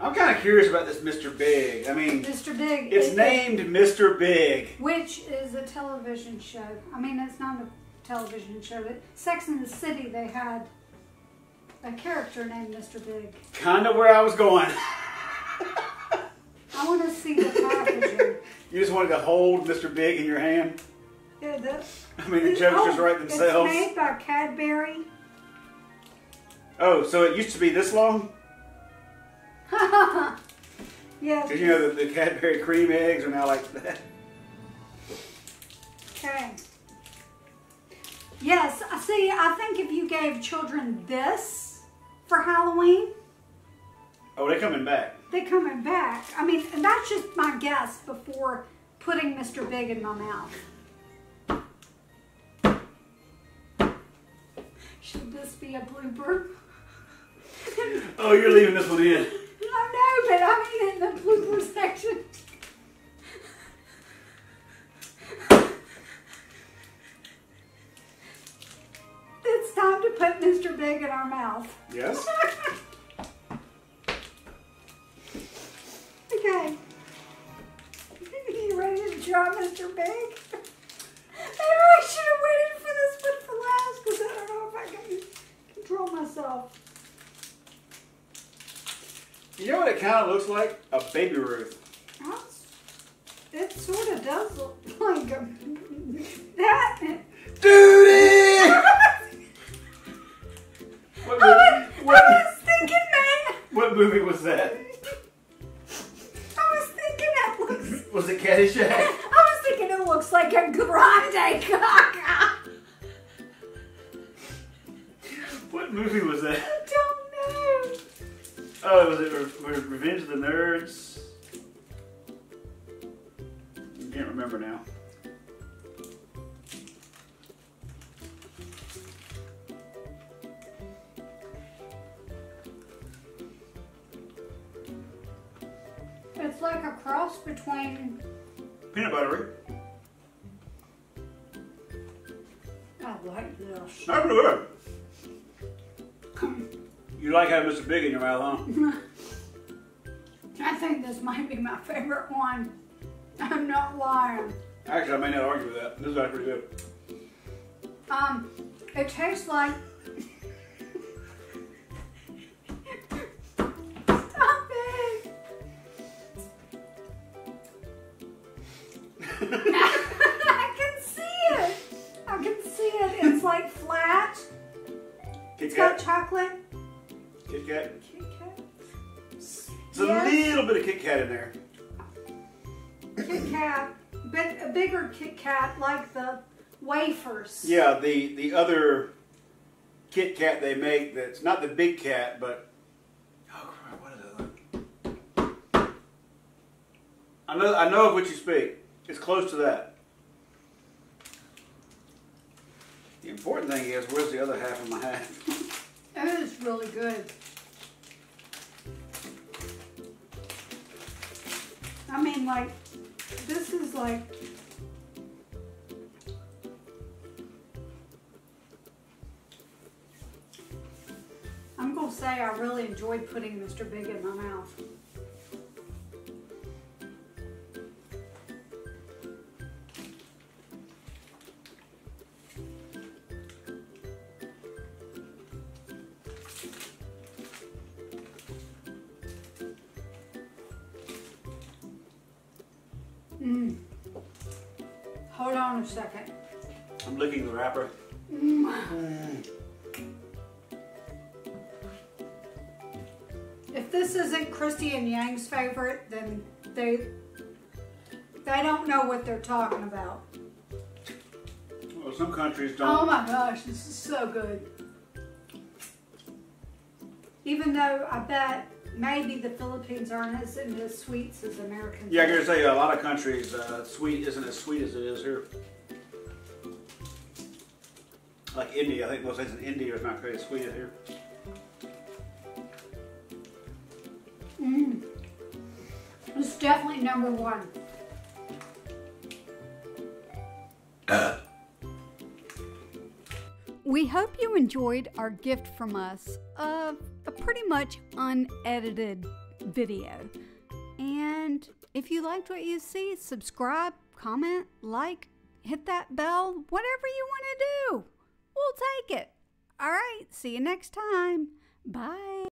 I'm kind of curious about this Mr. Big. I mean, Mr. Big. It's named Mr. Big. Which is a television show. I mean, it's not a television show. But Sex and the City, they had a character named Mr. Big. Kind of where I was going. I want to see the packaging. You just wanted to hold Mr. Big in your hand? Yeah, I mean, the jokes just write themselves. It's made by Cadbury. Oh, so it used to be this long? Yeah. Because you know the Cadbury cream eggs are now like that. Okay. Yes, see, I think if you gave children this for Halloween. Oh, they're coming back. They're coming back. I mean, and that's just my guess before putting Mr. Big in my mouth. Should this be a blooper? Oh, you're leaving this one in. I know, but I mean in the blooper section. It's time to put Mr. Big in our mouth. Yes. Okay. You ready to try Mr. Big? Maybe I should have waited for this one for last because I don't know if I can control myself. You know what it kind of looks like? A Baby Ruth. It sort of does look like a... that. Doody! I was thinking that. What movie was that? I was thinking that looks... Was it Caddyshack? I was thinking it looks like a grande caca. What movie was that? I don't know. Oh, was it Revenge of the Nerds? I can't remember now. It's like a cross between... Peanut buttery. I like this. Not good. You like having Mr. Big in your mouth, huh? I think this might be my favorite one. I'm not lying. Actually, I may not argue with that. This is actually pretty good. It tastes like... Stop it! I can see it! I can see it. It's like flat. It's got chocolate. Kit Kat. Kit Kat. It's a little bit of Kit Kat in there. Kit Kat. But a bigger Kit Kat like the wafers. Yeah, the other Kit Kat they make that's not the big cat, but oh crap, what is it? I know of which you speak. It's close to that. The important thing is, where's the other half of my hat? It is really good. I mean, like, this is like... I'm going to say I really enjoyed putting Mr. Big in my mouth. Hold on a second. I'm licking the wrapper. If this isn't Christy and Yang's favorite, then they don't know what they're talking about. Well, some countries don't. Oh my gosh, this is so good. Even though I bet maybe the Philippines aren't as into sweets as Americans. Yeah, I gotta say, a lot of countries, sweet isn't as sweet as it is here. Like India, I think most places in India is not quite as sweet as here. It's definitely number one. We hope you enjoyed our gift from us of a pretty much unedited video. And if you liked what you see, subscribe, comment, like, hit that bell, whatever you want to do. We'll take it. All right, see you next time. Bye.